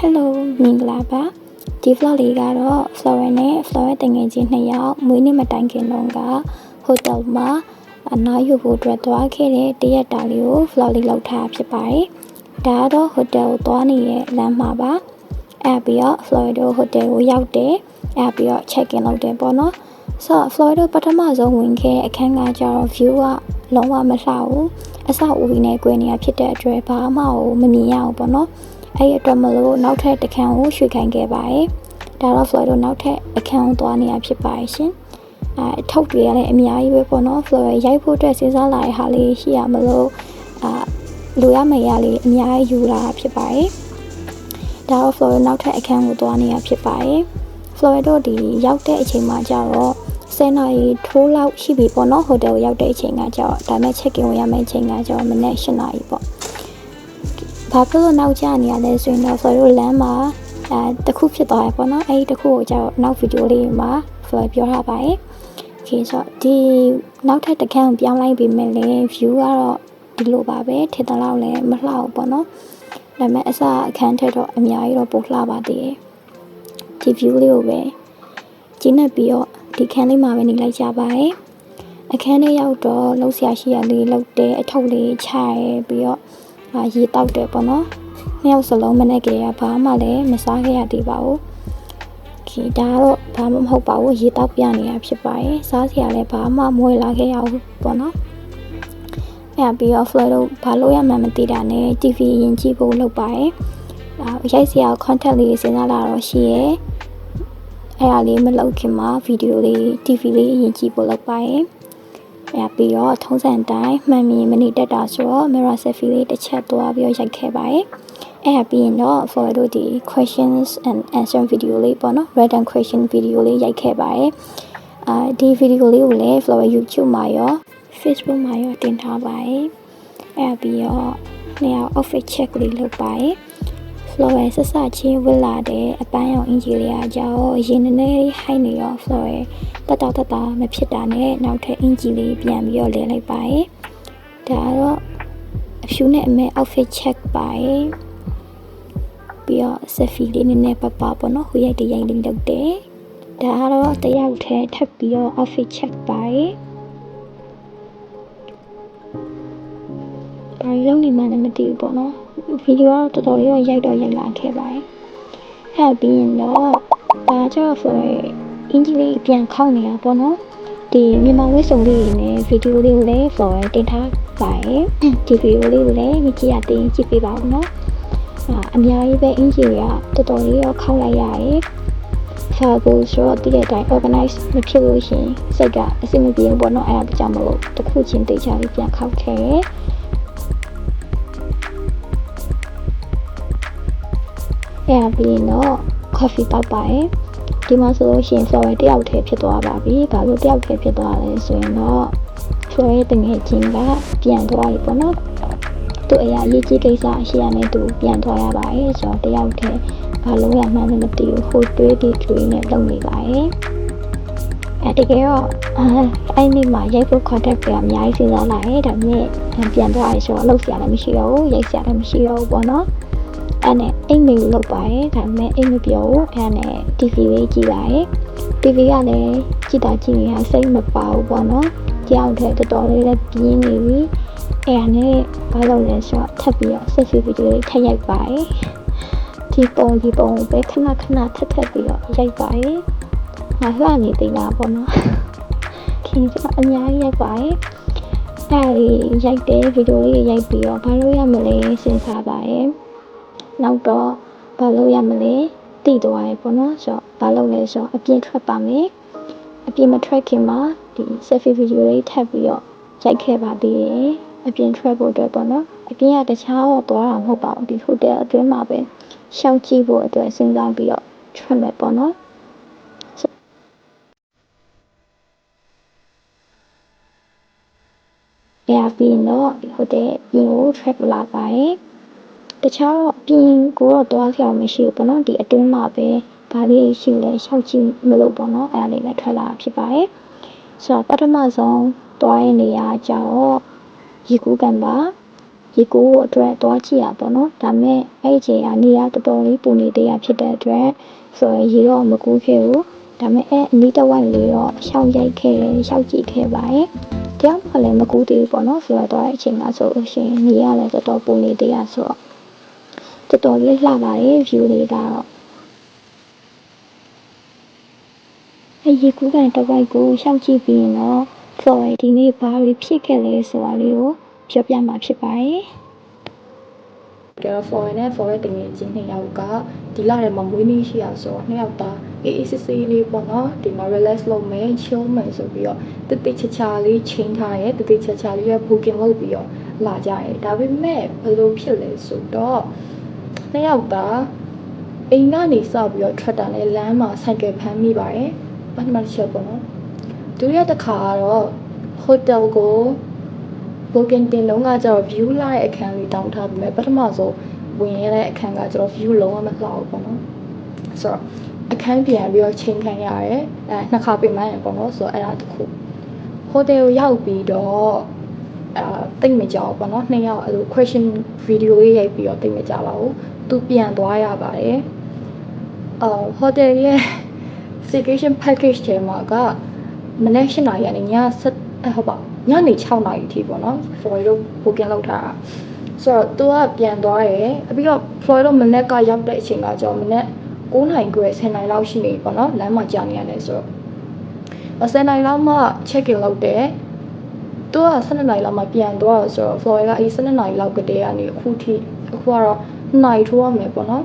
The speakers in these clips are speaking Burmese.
Hello မင်္ဂလာပါဒီ vlog လေးကတော့ Flower နဲ့ Flower တငယ်ချင်း2ယောက်မွေးနေ့မတိုင်ခင်တုန်းက hotel မှာနားယူဖို့အတွက်သွားခဲ့တဲ့တရက်တာလေးကို vlog လေးလုပ်ထားဖြစ်ပါတယ်ဒါကတော့ hotel ကိုသွားနေတဲ့လမ်းမှာပါပြီးတော့ Flower တို့ hotel ကိုရောက်တယ်ပြီးတော့ check in လုပ်တယ်ပေါ့နော်ဆိုတော့ Flower တို့ပထမဆုံးဝင်ခဲ့အခန်းကကျတော့ view ကလုံးဝမလှဘူးအဆောက်အဦနဲ့ကွယ်နေရဖြစ်တဲ့အတွက်ဘာမှမမြင်ရဘူးပေါ့နော်အဲ့ဒီအတွက်မလို့နောက်ထပ်တစ်ခန်းကိုရွှေ့ခိုင်းခဲ့ပါတယ်ဒါတော့ Flower တို့နောက်ထပ်အခန်းကိုသွားနေရဖြစ်ပါတယ်ရှင်ထောက်တွေလည်းအများကြီးပဲပေါ့နော် Flower ရိုက်ဖို့အတွက်စဉ်းစားလာတဲ့ဟာလေးရှိရမလို့လူရမယ့်ရလေးအများကြီးယူလာဖြစ်ပါတယ်ဒါတော့ Flower နောက်ထပ်အခန်းကိုသွားနေရဖြစ်ပါတယ် Flower တို့ဒီရောက်တဲ့အချိန်မှာကျတော့10နာရီထိုးလောက်ရှိပြီပေါ့နော်ဟိုတယ်ကိုရောက်တဲ့အချိန်ကကျတော့ဒါမဲ့ check in ဝင်ရမယ့်အချိန်ကကျတော့မနေ့7နာရီပေါ့ဘာဖြစ်လို့နောက်ကျနေရလဲဆိုရင်တော့ Flower တို့လမ်းမှာတခုဖြစ်သွားရပေါ့နော်အဲ့ဒီတခုကိုကျတော့နောက်ဗီဒီယိုလေးမှာ Flower ပြောထားပါတယ် Okay ဆိုတော့ဒီနောက်ထပ်တစ်ခန်းကိုပြောင်းလိုက်ပြီးမယ်လေ view ကတော့ဒီလိုပါပဲထင်တယ်လို့လည်းမလှဘူးပေါ့နော်ဒါပေမဲ့အစအခန်းထက်တော့အများကြီးတော့ပိုလှပါသေးတယ်ဒီ view လေးကိုပဲကျင်းနေပြီးတော့ဒီခန်းလေးမှာပဲနေလိုက်ကြပါတယ်အခန်းထဲရောက်တော့လှုပ်ရှားရှိရလေးလှုပ်တယ်အထုပ်လေးချရဲပြီးတော့ရေတောက်တယ်ပေါ့နော်နှစ်ယောက်စလုံးမနဲ့ကြရဘာမှလည်းမစားခဲ့ရသေးပါဘူးခေဒါတော့ဘာမှမဟုတ်ပါဘူးရေတောက်ပြနေတာဖြစ်ပါတယ်စားစရာလည်းဘာမှမဝယ်လာခဲ့ရဘူးပေါ့နော်ပြီးတော့ Flower တို့ဘာလို့ရမှန်းမသိတာနဲ့ TV ရင်ကြည့်ဖို့လုပ်ပါတယ်ရိုက်စရာ content လေးစဉ်းစားလာတော့ရှိရဲအဲ့ဒါလေးမလုပ်ခင်မှာဗီဒီယိုလေး TV လေးရင်ကြည့်ဖို့လုပ်ပါတယ်ပြီးတော့ထုံးစံတိုင်းမှန်မြင်မနေတတ်တာဆိုတော့ mirror selfie လေးတစ်ချက်သွားပြီးတော့ရိုက်ခဲ့ပါတယ်ပြီးရင်တော့ Flower တို့ဒီ questions and answer video လေးပေါ့နော် random question video လေးရိုက်ခဲ့ပါတယ်ဒီ video လေးကိုလည်း Flower YouTube မှာရော Facebook မှာရောတင်ထားပါတယ်ပြီးတော့နှစ်ယောက် outfit check လေးလုပ်ပါတယ် Flower ဆက်စချင်းဝတ်လာတဲ့အပန်းရောင်အင်ဂျီလေးအကြောင်းရင်နည်းနည်းလေးဟိုက်နေရော Flower တတမဖြစ်တာနဲ့နောက်ထပ်အင်ဂျီလေးပြန်ပြီးတော့လဲလိုက်ပါတယ်ဒါတော့အဖြူနဲ့အမဲ outfit check ပါတယ်ပြီးတော့ selfie လေးနည်းနည်းပပပေါ့နော်ဟိုရိုက်တရိုက်လေးလုပ်တယ်ဒါကတော့တယောက်တည်းထပ်ပြီးတော့ outfit check ပါတယ်ဘာလို့နေမှလည်းမသိဘူးပေါ့နော်ဗီဒီယိုကတော့တော်တော်လေးရိုက်လာခဲ့ပါတယ်ပြီးရင်တော့ဒါကျတော့ Flower အင်ဂျီလေးပြန်ခောက်နေတာပေါ့နော်ဒီမြန်မာဝိစုံလေးနဲ့ဗီဒီယိုလေးကိုလည်း Flower တင်ထားပါတယ်ဒီဗီဒီယိုလေးကိုလည်းမကြည့်ရသေးရင်ကြည့်ပေးပါဦးနော်အများကြီးပဲအင်ဂျီတွေကတော်တော်လေးခောက်လိုက်ရတယ်ဆိုတော့ဒီတဲ့အတိုင်း organize မဖြစ်လို့ရှိရင်စိတ်ကအဆင်မပြေဘူးပေါ့နော်အဲ့ဒါကြောင့်မလို့တစ်ခုချင်းတိတ်ချပြီးပြန်ခောက်ခဲ့ပြီးရင်တော့ coffee တောက်ပါတယ်ဒီမှာဆိုလို့ရှိရင် Flower တယောက်တည်းဖြစ်သွားပါပြီဘာလို့တယောက်တည်းဖြစ်သွားလဲဆိုရင်တော့ Flower တငယ်ချင်းကပြန်သွားပြီပေါ့နော်သူအရာရေးကြီးကိစ္စရှိရနေသူပြန်သွားရပါတယ်ဆိုတော့တယောက်တည်းဘာလို့ရမှန်းမသိဘူးဟိုတွေးနဲ့လုပ်နေပါတယ်တကယ်တော့အဲ့ဒီမှာရိုက်ဖို့ contact ပြအများကြီးစဉ်းစားလာတယ်ဒါပေမဲ့ပြန်သွားရဆိုတော့လုပ်စရာလည်းမရှိတော့ဘူးရိုက်စရာလည်းမရှိတော့ဘူးပေါ့နော်အဲ့နဲ့အိမ်မေကိုလုပ်ပါတယ်ဒါပေမဲ့အိမ်မပြောဘူးအဲ့နဲ့ TV လေးကြည့်ပါတယ် TV ကလည်းကြည့်နေတာစိတ်မပါဘူးပေါ့နော်ကြောက်တဲ့တော်တော်လေးလည်းပြင်းနေပြီအဲ့နဲ့ဘာလို့လဲဆိုတော့ထပ်ပြီးတော့ selfie video လေးထပ်ရိုက်ပါတယ်ဒီပုံပဲခဏထပ်ပြီးတော့ရိုက်ပါတယ်လှနေသေးလားပေါ့နော်ခင်ဗျာအများကြီးရိုက်ပါတယ်အဲ့ဒီရိုက်တဲ့ဗီဒီယိုလေးရိုက်ပြီးတော့ဘာလို့ရမလဲစဉ်းစားပါတယ်နောက်တော့ဘာလို့ရမလဲတည်သွားရေပေါ့နော်ဆိုတော့ဘာလို့လဲဆိုတော့အပြင်ထွက်ပါမယ်အပြင်မထွက်ခင်မှာဒီ selfie video လေးထပ်ပြီးတော့ရိုက်ခဲ့ပါသေးတယ်အပြင်ထွက်ဖို့အတွက်ပေါ့နော်အပြင်ကတခြားတော့သွားတာမဟုတ်ပါဘူးဒီဟိုတယ်အတွင်းမှာပဲရှောက်ကြည့်ဖို့အတွက်စဉ်းစားပြီးတော့ထွက်မယ်ပေါ့နော်ပြီးတော့ဟိုတယ်ပြင်ကို track လာပါတယ်တခြားတော့ပြင်ကိုတော့သွားစရာမရှိဘူးပေါ့နော်ဒီအတွင်းမှာပဲဘာလေးရှိလဲရှောက်ကြည့်မလို့ပေါ့နော်အဲ့ဒါလေးလည်းထွက်လာဖြစ်ပါတယ်ဆိုတော့ပထမဆုံးသွားရတဲ့နေရာကျတော့ရေကူးကန်ပါ ရေကူးအတွက်သွားကြည့်ရပေါ့နော်ဒါပေမဲ့အဲ့ဒီချိန်ကနေရတော်တော်လေးပူနေသေးတာဖြစ်တဲ့အတွက်ဆိုရင်ရေတော့မကူးခဲ့ဘူးဒါပေမဲ့အနီးတစ်ဝိုက်လေးတော့ရှောက်ရိုက်ခဲ့တယ်ရှောက်ကြည့်ခဲ့ပါတယ်တယောက်မှလည်းမကူးသေးဘူးပေါ့နော်ဆိုတော့အချိန်ကဆိုလို့ရှိရင်နေရလည်းတော်တော်ပူနေသေးတာဆိုတော့တော်တော်လေးလှပါတယ် view လေးကတော့ရေကူးကန်တစ်ဝိုက်ကိုရှောက်ကြည့်ပြီးရင်တော့ floor ဒီနေ့ဘာတွေဖြစ်ခဲ့လဲဆိုတာလေးကိုပြောပြမှာဖြစ်ပါတယ်ကျတော့ floor နဲ့ floor တငယ်ချင်း2ယောက်ကဒီလထဲမှာမွေးနေ့ရှိရဆိုတော့2ယောက်သားအေးအေးဆေးဆေးလေးပေါ့နော်ဒီမှာ relax လုပ်မယ် chill မယ်ဆိုပြီးတော့တတိချာလေးချိန်ထားရဲတတိချာလေးရ booking လုပ်ပြီးတော့လာကြရဲဒါပေမဲ့ဘယ်လိုဖြစ်လဲဆိုတော့2ယောက်သားအိမ်ကနေစပြီးတော့ထွက်တာနဲ့လမ်းမှာဆိုင်ကယ်ဖမ်းမိပါတယ်ပထမတစ်ချက်ပေါ့နော်ဒုတိယတစ်ခါကတော့ hotel ကို booking တင်လုံးကကျတော့ view လာတဲ့အခန်းလေးတောင်းထားပြီးပထမဆုံးဝင်ရတဲ့အခန်းကကျတော့ view လုံးဝမလှဘူးပေါ့နော်ဆိုတော့အခန်းပြန်ပြီးတော့ချိန်ခံရတယ်နှစ်ခါပြင်မှန်းရပေါ့နော်ဆိုတော့အဲ့ဒါတစ်ခု hotel ကိုရောက်ပြီးတော့တိတ်မကြောက်ပေါ့နော်2ယောက်အဲ့လို question video လေးရိုက်ပြီးတော့တိတ်မကြောက်ပါဘူးသူပြန်သွားရပါတယ်hotel ရဲ့ staycation package ထဲမှာကမနေ့8နာရီကနေညဟုတ်ပါညနေ6နာရီအထိပေါ့နော် Florida booking လုပ်ထားတာဆိုတော့သူကပြန်သွားရယ်ပြီးတော့ Florida မနေ့ကရောက်တဲ့အချိန်ကကြောမနေ့9နာရီခွဲ10နာရီလောက်ရှိနေပြီပေါ့နော်လမ်းမှာကြာနေရတယ်ဆိုတော့10နာရီလောက်မှ check in လုပ်တယ်သူက12နာရီလောက်မှပြန်သွားတော့ဆိုတော့ Florida က12နာရီလောက်ကတည်းကနေအခုကတော့2နာရီထိုးရမယ်ပေါ့နော်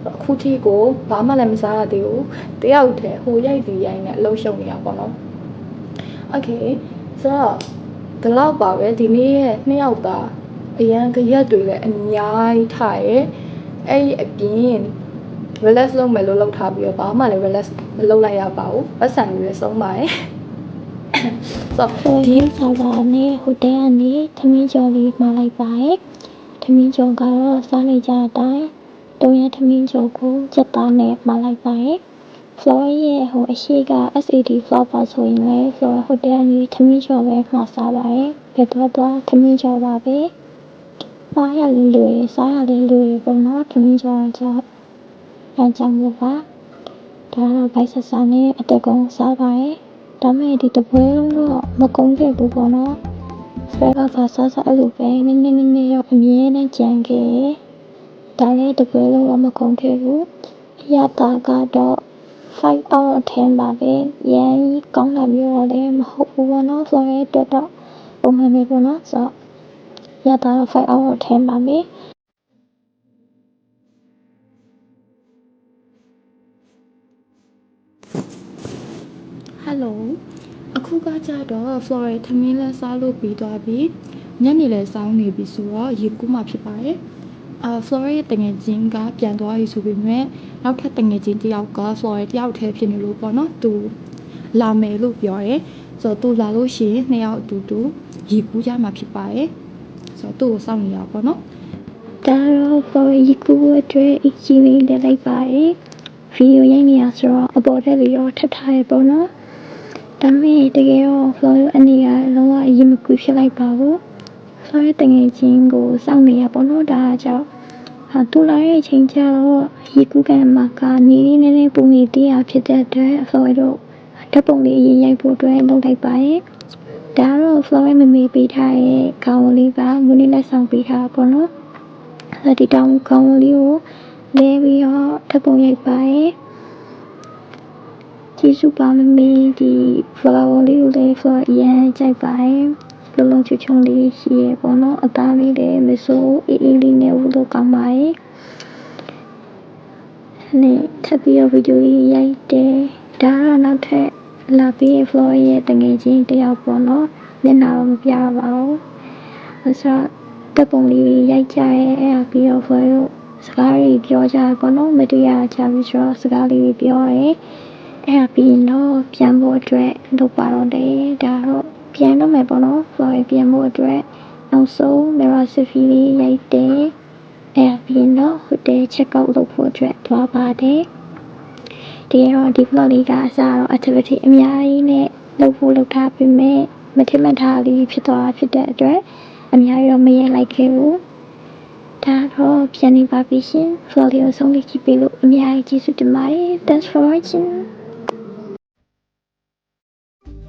အခုထိကိုဘာမှလည်းမစားရသေးဘူးတယောက်တည်းဟိုရိုက်ဒီရိုက်နဲ့အလုံးရှုံနေရပါတော့ Okay ဆိုတော့ဒီလောက်ပါပဲဒီနေ့ရဲ့2ယောက်သားအရန်ကြရက်တွေလည်းအများကြီးထားရဲအဲ့ဒီအပြင် relax လုပ်မယ်လို့လုပ်ထားပြီးတော့ဘာမှလည်း relax မလုပ်လိုက်ရပါဘူးပတ်စံတွေလည်းဆုံးပါတယ်ဆိုတော့ဒီဆောင်ကနေဟိုတဲကနေသမင်းကျော်လေးမှာလိုက်ပါတယ်သမင်းကျော်ကတော့စားလိုက်ကြတဲ့အတိုင်းတုံးရသမင်းကျော်ကိုစက်သားနဲ့မှာလိုက်ပါတယ်floor ရဲ့ဟိုအရှိက SAD floor ပါဆိုရင်လည်း floor ဟိုတဲကနေသမင်းကျော်ပဲမှာစားပါတယ်ဘယ်တော့သမင်းကျော်ပါပဲစားရလေးလွယ်စားရလေးလွယ်ပေါ့နော်သမင်းကျော်တော့အကြောင်းလို့ပါဒါတော့ဘိုက်ဆဆာနဲ့အတက်ကုန်းစားပါတယ်ဒါမဲ့ဒီတပွဲလုံးတော့မကုန်းခဲ့ဘူးပေါ့နော်ဆဲကစားအဲ့လိုပဲနည်းရောအမြဲတမ်းကြံခဲ့ဒါလည်းတပွဲလုံးတော့မကုန်းခဲ့ဘူးအရတာကတော့5 out of 10ပါပဲရန်ကောင်းလာမျိုးတော့လည်းမဟုတ်ဘူးပေါ့နော်ဆိုရဲတက်တော့ပုံမှန်ပဲပေါ့နော်ဆိုရတာတော့5 out of 10ပါပဲဟယ်လိုအခုကကြတော့ Florida သမင်းလဲစားလို့ပြီးသွားပြီညနေလဲစောင်းနေပြီဆိုတော့ရေကူးမှဖြစ်ပါတယ်Florida တငယ်ချင်းကပြန်သွားပြီဆိုပေမဲ့နောက်ထပ်တငယ်ချင်းတယောက်က Florida တယောက်တည်းဖြစ်နေလို့ပေါ့နော်သူလာမယ်လို့ပြောရဲဆိုတော့သူလာလို့ရှိရင်2ယောက်အတူတူရေကူးကြမှာဖြစ်ပါတယ်ဆိုတော့သူ့ကိုစောင့်နေရပေါ့နော်ဒါတော့ Florida ရေကူးအတွက် EG လေးတက်လိုက်ပါတယ်ဗီဒီယိုရိုက်နေရဆိုတော့အပေါ်တက်လေးရောထပ်ထားရပေါ့နော်ဒါပေမဲ့တကယ်တော့ Florida အနေကလုံးဝရေမကူးဖြစ်လိုက်ပါဘူးFlorida တငယ်ချင်းကိုစောင့်နေရပေါ့နော်ဒါကြောင့်သူလာရဲ့ချိန်ကျတော့ရေကူးကန်မှာကနေနည်းနည်းပူနေသေးတာဖြစ်တဲ့အတွက် Florida ဓာတ်ပုံလေးရေးရိုက်ဖို့အတွက်လုပ်လိုက်ပါတယ်ဒါတော့ Florida မမေးပေးထားတဲ့ခေါင်းလေးကမွေးနေ့လက်ဆောင်ပေးထားပေါ့နော်ဒီတောင်ခေါင်းလေးကိုလဲပြီးတော့ဓာတ်ပုံရိုက်ပါတယ်ကျေးဇူးပါမမေးဒီ flower လေးကိုလည်း flower ရမ်းကြိုက်ပါတယ်လုံးလုံးချုံလေးရှိရပေါ့နော်အသားလေးလည်းမစိုးအေးအေးလေးနဲ့ဝလို့ကောင်းပါတယ်နဲ့ထပ်ပြီးတော့ဗီဒီယိုလေးရိုက်တယ်ဒါတော့နောက်ထပ်လာပြီး flower ရဲ့တငယ်ချင်းတယောက်ပေါ့နော်မျက်နှာတော့မပြပါဘူးဆိုတော့တပ်ပုံလေးရိုက်ကြရဲအဲ့ဒါပြီးတော့ flower စကားလေးပြောကြပေါ့နော်မတရားချပြီးဆိုတော့စကားလေးပြောရဲအဲ့ဒါပြီးတော့ပြန်ဖို့အတွက်လုပ်ပါတော့တယ်ဒါတော့ပြန်တော့မယ်ပေါ့နော် flower ပြန်ဖို့အတွက်နောက်ဆုံး mirror selfie လေးရိုက်တယ်အဲ့ဒါပြီးတော့ hotel check out လုပ်ဖို့အတွက်သွားပါတယ်ဒီတော့ဒီ vlog လေးကအစားတော့ activity အများကြီးနဲ့လုပ်ဖို့လုပ်ထားပေမဲ့မထင်မှတ်ထားလေးဖြစ်သွားဖြစ်တဲ့အတွက် အများကြီးတော့မရိုက်လိုက်ခဲ့ဘူးဒါတော့ပြန်နေပါပြီရှင် vlog လေးကိုဆုံးဖြတ်ကြည့်ပေးလို့အများကြီးကျေးဇူးတင်ပါတယ် thanks for watching